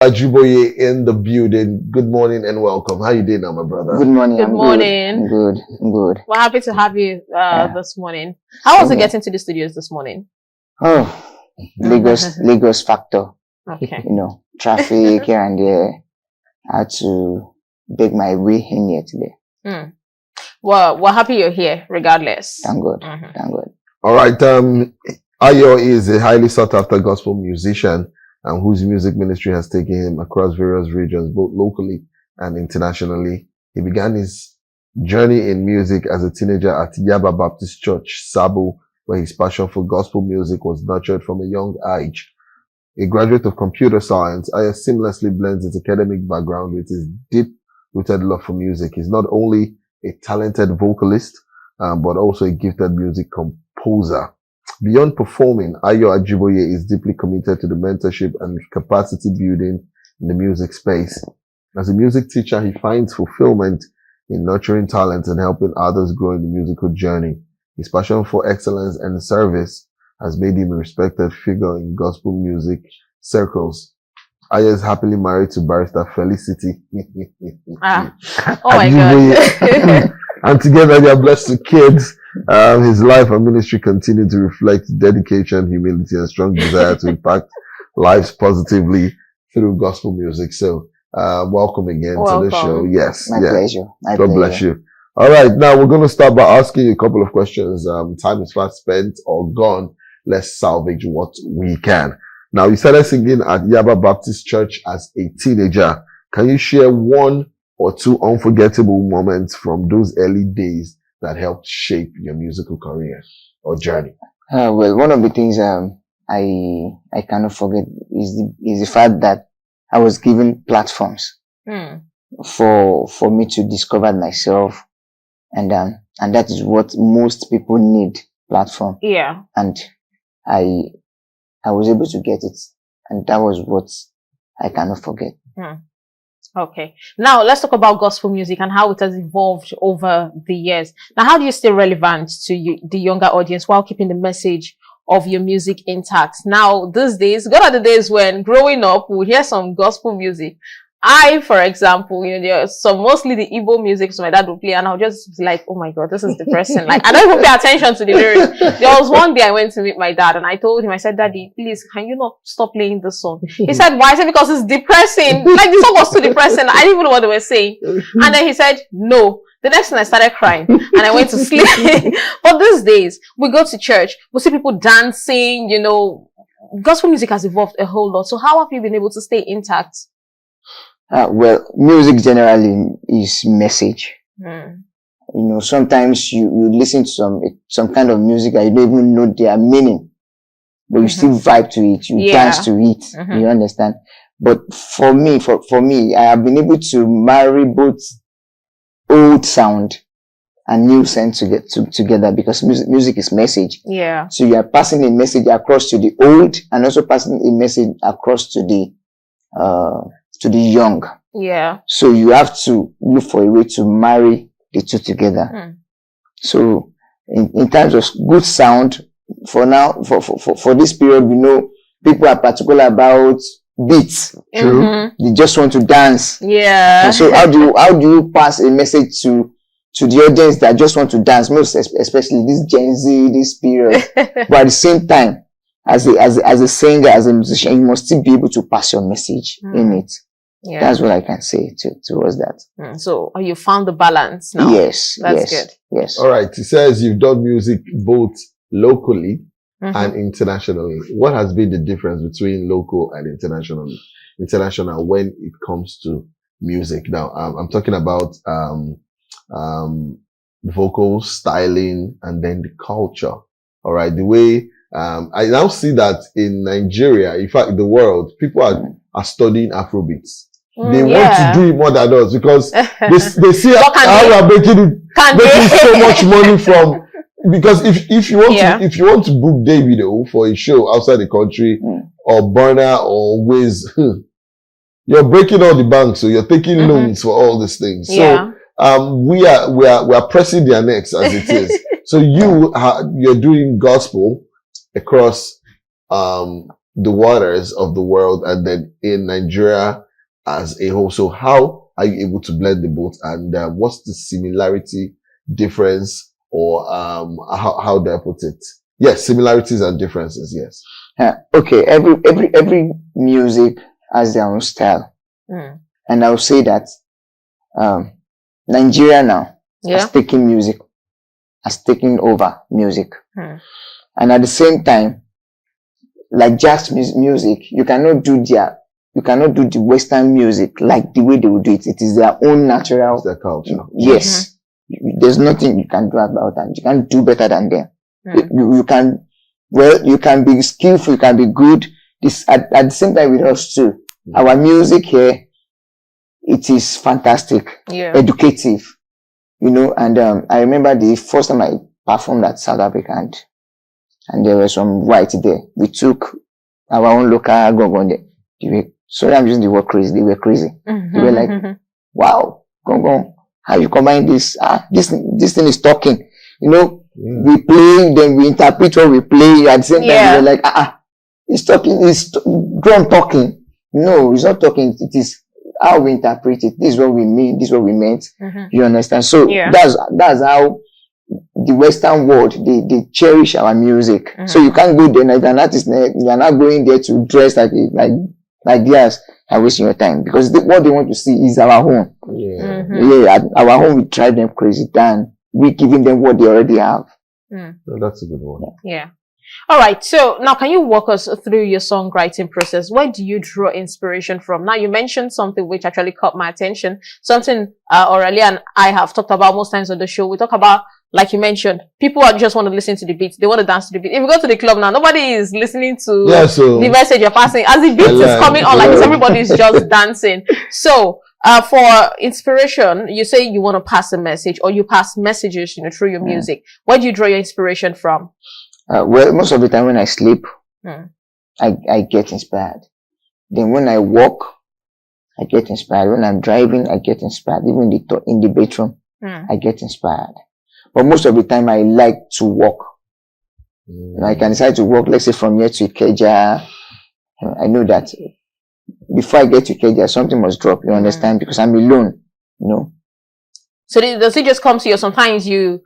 Ajiboye in the building. Good morning and welcome. How you doing now, my brother? Good morning. Good morning. I'm good. I'm good. We're happy to have you this morning. How was it getting to the studios this morning? Oh, Lagos factor. Okay. You know, traffic here and there. I had to beg my way in here today. Well, we're happy you're here, regardless. Thank God. Thank God. All right. Ayo is a highly sought after gospel musician whose music ministry has taken him across various regions, both locally and internationally. He began his journey in music as a teenager at Yaba Baptist Church, Sabo, where his passion for gospel music was nurtured from a young age. A graduate of computer science, Ayo seamlessly blends his academic background with his deep-rooted love for music. He's not only a talented vocalist, but also a gifted music composer. Beyond performing, Ayo Ajiboye is deeply committed to the mentorship and capacity building in the music space. As a music teacher, he finds fulfillment in nurturing talent and helping others grow in the musical journey. His passion for excellence and service has made him a respected figure in gospel music circles. Ayo is happily married to barrister Felicity. Oh my God. And together they are blessed with kids. His life and ministry continue to reflect dedication, humility, and strong desire to impact lives positively through gospel music. So, welcome again to the show. Yes. My pleasure. God bless you. All right. Now we're going to start by asking you a couple of questions. Time is fast spent or gone. Let's salvage what we can. Now, you started singing at Yaba Baptist Church as a teenager. Can you share one or two unforgettable moments from those early days that helped shape your musical career or journey? Well, one of the things I cannot forget is the fact that I was given platforms for me to discover myself, and that is what most people need, platform. Yeah. And I was able to get it, and that was what I cannot forget. Okay. Now let's talk about gospel music and how it has evolved over the years. Now, how do you stay relevant to the younger audience while keeping the message of your music intact? Now, these days, gone are the days when growing up, we would hear some gospel music. For example, there's mostly the Igbo music, so my dad would play, and I'll just be like, oh my God, this is depressing. Like, I don't even pay attention to the lyrics. There was one day I went to meet my dad, and I told him, I said, Daddy, please, can you not stop playing this song? He said, why? I said, because it's depressing. Like, the song was too depressing. I didn't even know what they were saying. And then he said, no. The next thing I started crying, and I went to sleep. But these days, we go to church, we see people dancing, gospel music has evolved a whole lot. So how have you been able to stay intact? Well, music generally is message. Sometimes you listen to some kind of music and you don't even know their meaning, but you still vibe to it, you dance to it. You understand? But for me, I have been able to marry both old sound and new sound together because music is message. Yeah. So you are passing a message across to the old and also passing a message across to the young. Yeah. So you have to look for a way to marry the two together. So in terms of good sound, for now, for this period, people are particular about beats. True. They just want to dance. Yeah. And so how do you pass a message to the audience that just want to dance, most especially this Gen Z, this period? But at the same time, as a singer, as a musician, you must still be able to pass your message in it. Yeah. That's what I can say towards that. So you found the balance now. Yes. That's good. Yes. All right. He says you've done music both locally and internationally. What has been the difference between local and international when it comes to music? Now, I'm talking about vocals, styling, and then the culture. All right. The way I now see that in Nigeria, in fact, the world, people are studying Afrobeats. They want to do it more than us because they see how we are making so much money from. Because if you want to book Davido for a show outside the country or Burner or Wiz, you're breaking all the banks, so you're taking loans for all these things. So we are pressing their necks as it is. So you're doing gospel across the waters of the world and then in Nigeria as a whole. So how are you able to blend the both, and what's the similarity, difference, or how do I put it? Yes, similarities and differences. Yes. Okay. Every music has their own style, and I'll say that Nigeria now has taken over music, and at the same time, like jazz music, you cannot do the Western music like the way they would do it. It is their own natural. It's their culture. Yes. There's nothing you can do about that. You can't do better than them. You can be skillful, you can be good. This at the same time with us too. Our music here, it is fantastic, educative, and I remember the first time I performed at South Africa, and there were some whites there. We took our own local gong there. Sorry, I'm using the word crazy. They were crazy. They were like, wow, gong, how you combine this? This thing is talking. We play, then we interpret what we play. At the same time, we were like, it's talking, it's drum talking. No, it's not talking. It is how we interpret it. This is what we mean. This is what we meant. You understand? So that's how the Western world, they cherish our music. So you can't go there like an artist. You're not going there to dress like theirs and wasting your time, because what they want to see is our own. Our own will drive them crazy than we giving them what they already have. So that's a good one. All right. So now, can you walk us through your songwriting process? Where do you draw inspiration from? Now, you mentioned something which actually caught my attention. Something Aurelia and I have talked about most times on the show. We talk about, like you mentioned, people just want to listen to the beat. They want to dance to the beat. If you go to the club now, nobody is listening to the message you're passing. As the beat is coming on, like everybody's just dancing. So, for inspiration, you say you want to pass a message, or you pass messages, through your music. Where do you draw your inspiration from? Well, most of the time when I sleep, I get inspired. Then when I walk, I get inspired. When I'm driving, I get inspired. Even in the bedroom, I get inspired. But most of the time, I like to walk. I can decide to walk, let's say from here to Ikeja. I know that before I get to Ikeja, something must drop. You understand? Because I'm alone. So does it just come to you? Sometimes you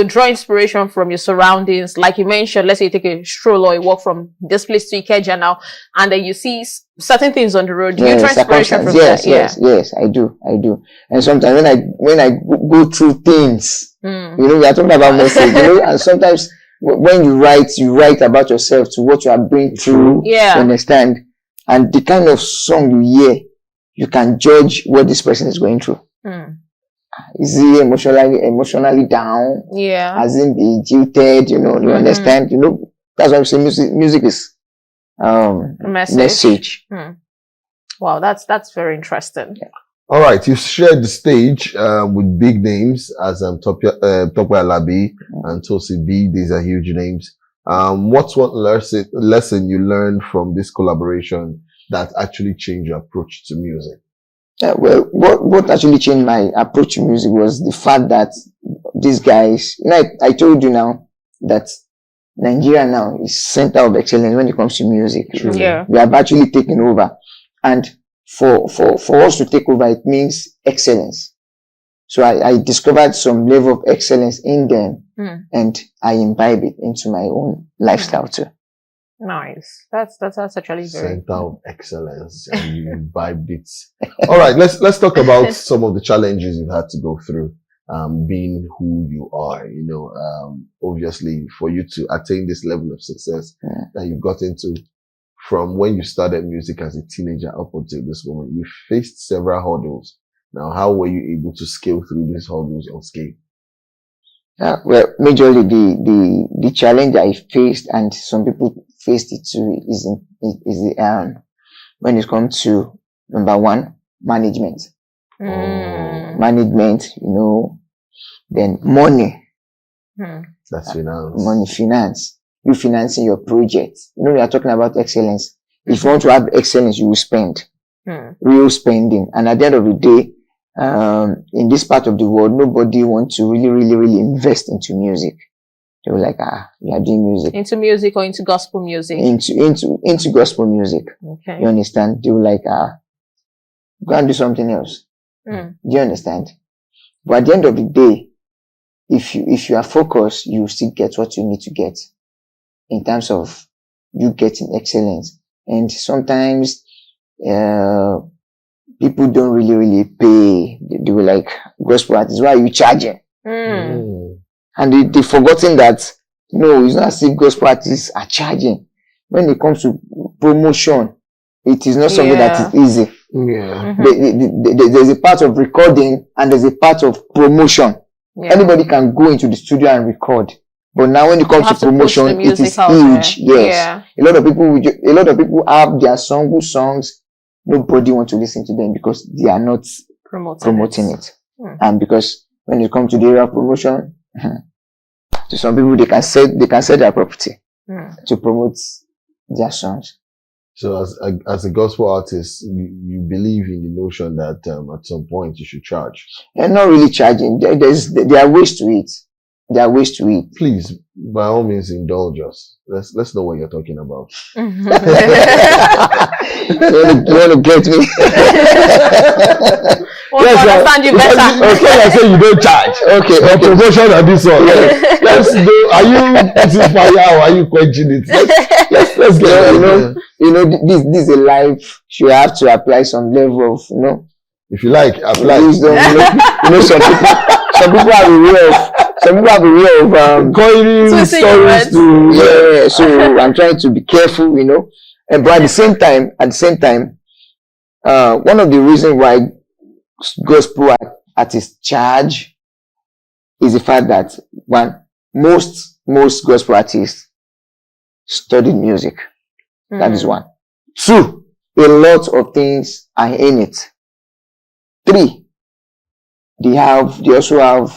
draw inspiration from your surroundings. Like you mentioned, let's say you take a stroll or a walk from this place to Ikeja now, and then you see certain things on the road. Do you draw inspiration from that? Yes, I do. And sometimes when I go through things, we are talking about message, and sometimes when you write about yourself, to what you are going through. You understand? And the kind of song you hear, you can judge what this person is going through. Is he emotionally down? Has he been jilted? You understand? That's why we say music is message. Wow, that's very interesting. All right, you shared the stage with big names as Tope Alabi and Tosi B. These are huge names. What's one lesson you learned from this collaboration that actually changed your approach to music? Well, what actually changed my approach to music was the fact that these guys, I told you now that Nigeria now is center of excellence when it comes to music. We have actually taken over, and for us to take over, it means excellence. So I discovered some level of excellence in them, and I imbibe it into my own lifestyle too. Nice. That's actually very center of excellence, and you imbibed it. All right, let's talk about some of the challenges you've had to go through, being who you are. Obviously, for you to attain this level of success that you've got into, from when you started music as a teenager up until this moment, you faced several hurdles. Now, how were you able to scale through these hurdles unscathed? Well, majorly the challenge I faced, and some people faced it too, is when it comes to number one, management. Management, then money. That's finance. Money, finance. You financing your project. We are talking about excellence. If you want to have excellence, you will spend. Real spending. And at the end of the day, in this part of the world, nobody wants to really invest into music. They were like, you are doing music. Into music or into gospel music? Into gospel music. Okay. You understand? They were like, go and do something else. Mm. Do you understand? But at the end of the day, if you are focused, you still get what you need to get in terms of you getting excellence. And sometimes people don't really pay. They were like, gospel artists, why are you charging? Mm. And they've forgotten that, no, it's not as if gospel artists are charging. When it comes to promotion, it is not something that is easy. Yeah. There's a part of recording and there's a part of promotion. Yeah. Anybody can go into the studio and record. But now when it comes to promotion, it is huge. Yes. Yeah. A lot of people have their good songs. Nobody wants to listen to them because they are not promoting it. And because when it comes to the area of promotion, to some people they can sell their property to promote their songs. So as a gospel artist, you believe in the notion that at some point you should charge? They're not really charging. There are ways to it. There are ways to it. Please, by all means, indulge us. Let's know what you're talking about. You want to get me? Understand you better. Okay, I say you don't charge. Okay. Promotion and this one. Yes. Let's do. Are you putting fire or are you quenching it? Let's get it. You know, this is a life. You have to apply some level of, if you like, apply. Wisdom, some people have a way of coining stories to. So I'm trying to be careful, but at the same time, one of the reasons why gospel artists charge is the fact that most gospel artists studied music. That is one. 2, a lot of things are in it. 3, they also have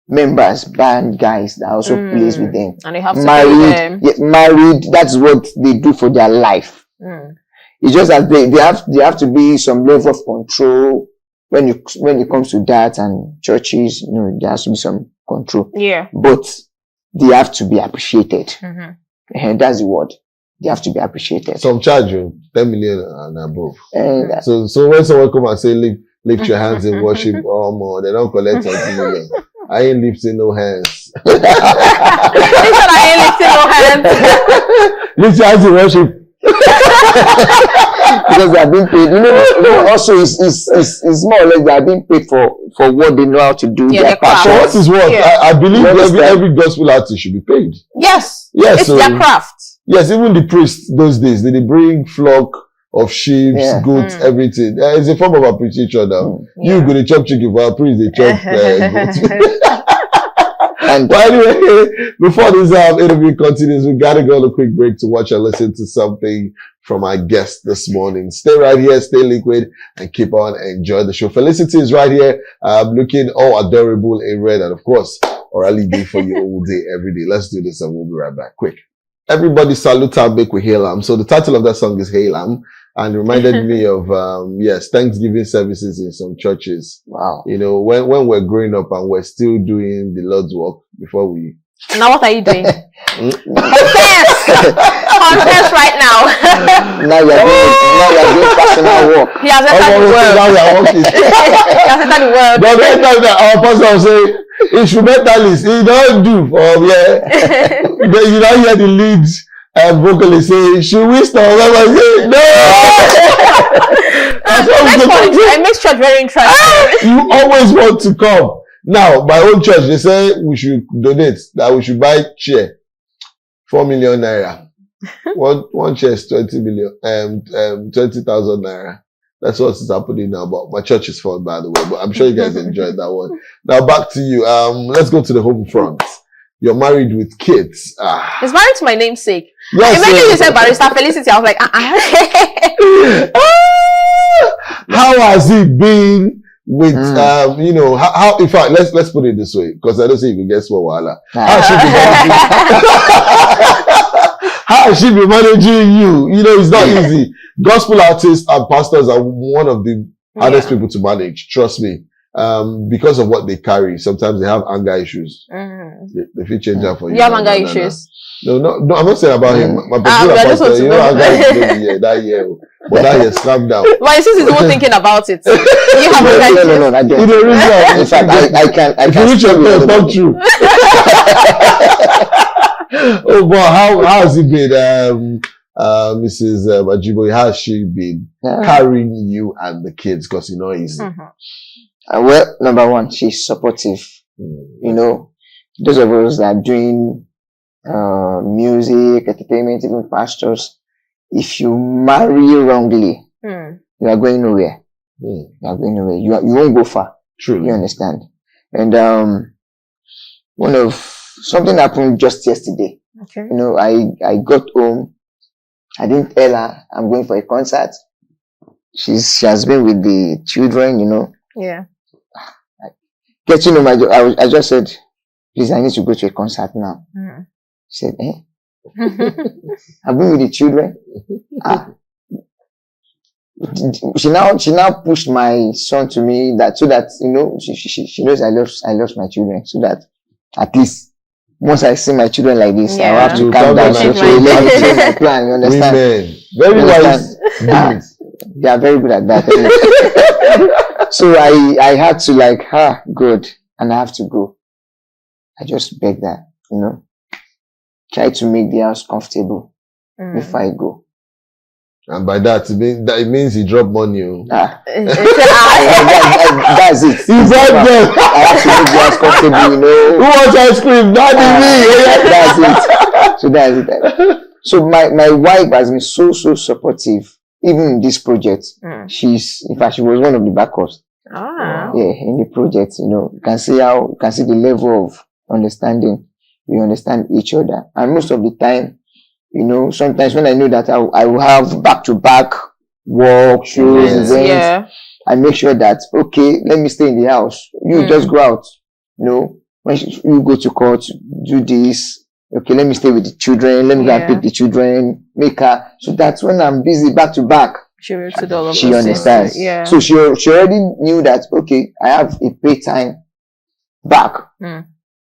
members, band guys that also plays with them. And they have to pay them. Yes, married. That's what they do for their life. It's just that they have to be some level of control when it comes to that, and churches, there has to be some control. Yeah. But they have to be appreciated. And that's the word. They have to be appreciated. Some charge you 10 million and above. So when someone come and say lift your hands in worship or more, they don't collect 20 million. I ain't lifting no hands. I ain't lifting no hands. Lift your hands in worship. Because they are being paid. Also it's more or less they are being paid for what they know how to do. Yeah, so what is what? Yeah. I believe every gospel artist should be paid. Yes. It's their craft. Yes, even the priests those days, they bring flock of sheep, goats, everything. It's a form of appreciation now. You go to chop chicken for a priest, they chop goats. But anyway, before this interview continues, we gotta go on a quick break to watch and listen to something from our guest this morning. Stay right here, stay liquid, and keep on enjoying the show. Felicity is right here, looking all adorable in red, and of course, Orally be for you all day, every day. Let's do this and we'll be right back. Quick. Everybody salute and make with Halam. So the title of that song is Halam, and reminded me of Thanksgiving services in some churches. Wow. When we're growing up and we're still doing the Lord's work before we. Now what are you doing? Confess right now. Now you're doing personal work. He has entered the world. Now we are working. He has entered the world. But every time that our pastor will say, instrumentalist, he don't do. Then you don't hear the leads and vocalist say, should we stop? I say, no. It makes church very interesting. You always want to come. Now, my own church, they say we should donate, that we should buy chair. 4 million naira. One chair is 20,000 naira. That's what's happening now. But my church is fun, by the way. But I'm sure you guys enjoyed that one. Now back to you. Let's go to the home front. You're married with kids. He's married to my namesake. Yes, imagine you said Barrister Felicity. I was like, How has it been? With how in fact let's put it this way, because I don't think you can guess what wahala. How has she been managing you? It's not easy. Gospel artists and pastors are one of the hardest people to manage. Trust me. because of what they carry, sometimes they have anger issues. They feel change that for you. You have anger issues? No, I'm not saying about him. My I just want to know. anger issues that year. But that year, calm down. But since he's the one thinking about it, you have anger issues. No, I don't. In fact, I can reach your talk true. Oh, but how has it been, Mrs. Ajiboye? How has she been carrying you and the kids? Because you know, easy. Well, number one, she's supportive. You know, those of us that are doing music, entertainment, even pastors, if you marry wrongly, you are going nowhere. You are going nowhere. You won't go far. True. You understand? And something happened just yesterday. Okay. You know, I got home. I didn't tell her I'm going for a concert. She has been with the children, you know. Yeah. Getting home, I just said, please, I need to go to a concert now. She said, I've been with the children. She now pushed my son to me so that you know she knows I love my children, so that at least once I see my children like this, I have to calm down. Let me change my plan. You understand? Women. Very wise. They are very good at that. So I had to good, and I have to go. I just beg that, you know, try to make the house comfortable before I go. And by that, it means he dropped money. That's it. He's right there. I have to make the house comfortable, you know. Who wants ice cream? Daddy, me. That's it. So that's it. So my wife has been so supportive, even in this project. In fact, she was one of the backers. Wow. Yeah, in the project, you know, you can see the level of understanding. We understand each other, and most of the time, you know, sometimes when I know that I will have back-to-back work, shows, events, I make sure that, okay, let me stay in the house. You just go out. You know, when you go to court, do this. Okay, let me stay with the children. Let me go and pick the children, make her. So that's when I'm busy back-to-back. She understands. Yeah. So she already knew that, okay, I have a pay time back.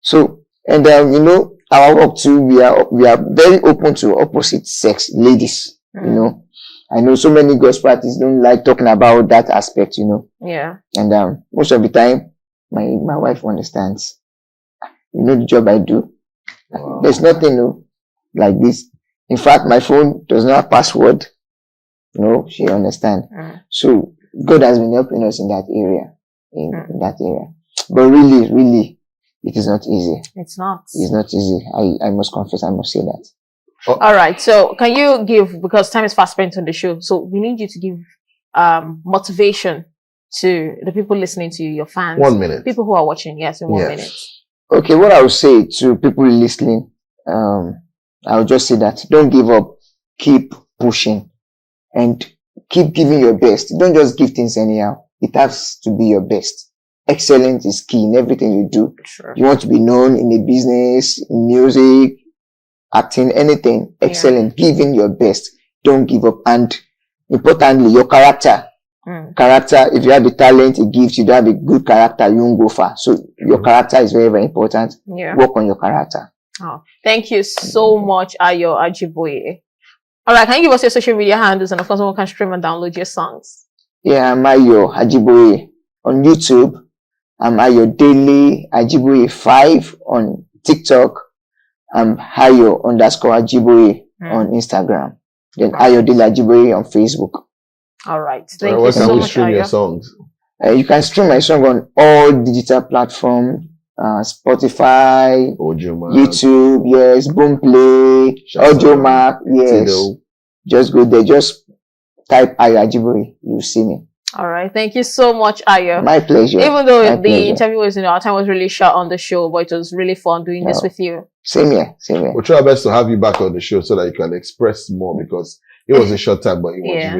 So, and you know, our work too, we are very open to opposite sex ladies. You know, I know so many gospel artists don't like talking about that aspect, you know. Yeah. And most of the time, my wife understands. You know the job I do. Wow. There's nothing like this. In fact, my phone does not have password. You know, she understands. So God has been helping us in that area. In that area. But really, it is not easy. It's not. It's not easy. I must confess, I must say that. All right. So can you give, because time is fast spent on the show, so we need you to give motivation to the people listening to you, your fans. 1 minute. People who are watching. Yes, in 1 minute. Okay, what I would say to people listening, I would just say that don't give up. Keep pushing and keep giving your best. Don't just give things anyhow. It has to be your best. Excellence is key in everything you do. Sure. You want to be known in a business, in music, acting, anything. Excellent. Giving your best. Don't give up. And importantly, your character. Character, if you have the talent, a gift, you don't have a good character, you won't go far. So your character is very, very important. Work on your character. Oh, thank you so much, Ayo Ajiboye. All right, can you give us your social media handles, and of course, someone can stream and download your songs? Yeah, I'm Ayo Ajiboye on YouTube. I'm Ayo Daily Ajiboye 5 on TikTok. I'm Ayo_Ajiboye on Instagram. Then Ayo Daily Ajiboye on Facebook. All right. Thank you so much. Where can we stream your songs? You can stream my song on all digital platforms. Spotify, YouTube, yes, Boomplay, Audiomack, yes. Tido. Just go there. Just type Ayo Ajiboye. You'll see me. All right. Thank you so much, Ayo. My pleasure. Even though interview was, our time was really short on the show, but it was really fun doing this with you. Same here. We'll try our best to have you back on the show so that you can express more, because it was a short time, but it was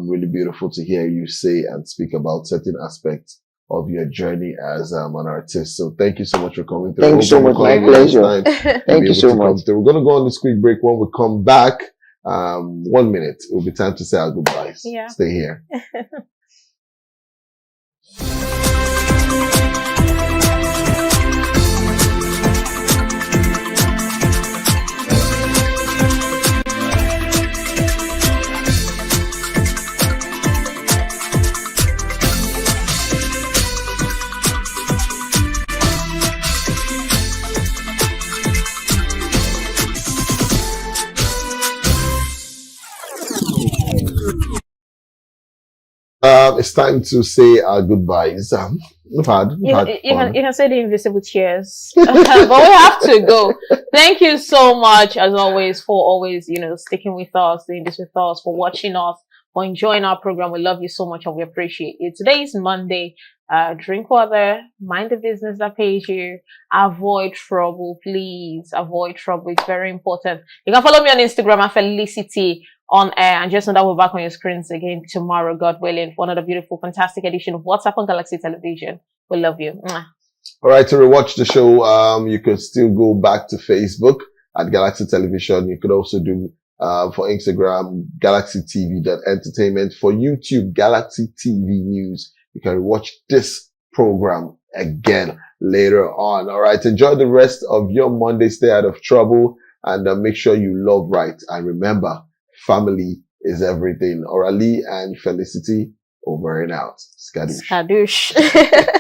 really beautiful to hear you say and speak about certain aspects of your journey as an artist. So thank you so much for coming through. Thank you so much. My pleasure. Thank you so much. We're going to go on this quick break. When we come back, 1 minute, it will be time to say our goodbyes. Stay here. it's time to say our goodbyes. We've had You fun. can say the invisible cheers, but we have to go. Thank you so much, as always, for always, sticking with us, doing this with us, for watching us, for enjoying our program. We love you so much and we appreciate it. Today is Monday. Drink water, mind the business that pays you, avoid trouble, please. Avoid trouble. It's very important. You can follow me on Instagram at Felicity on air, and just know that we're back on your screens again tomorrow, God willing, for another beautiful, fantastic edition of What's Up on Galaxy Television. We love you. Mwah. All right, to rewatch the show, you could still go back to Facebook at Galaxy Television. You could also do for Instagram, Galaxy TV.entertainment. For YouTube, Galaxy TV News. You can watch this program again later on. All right, enjoy the rest of your Monday. Stay out of trouble and make sure you love right. And remember, family is everything. Orally and Felicity, over and out. Skadoosh. Skadoosh.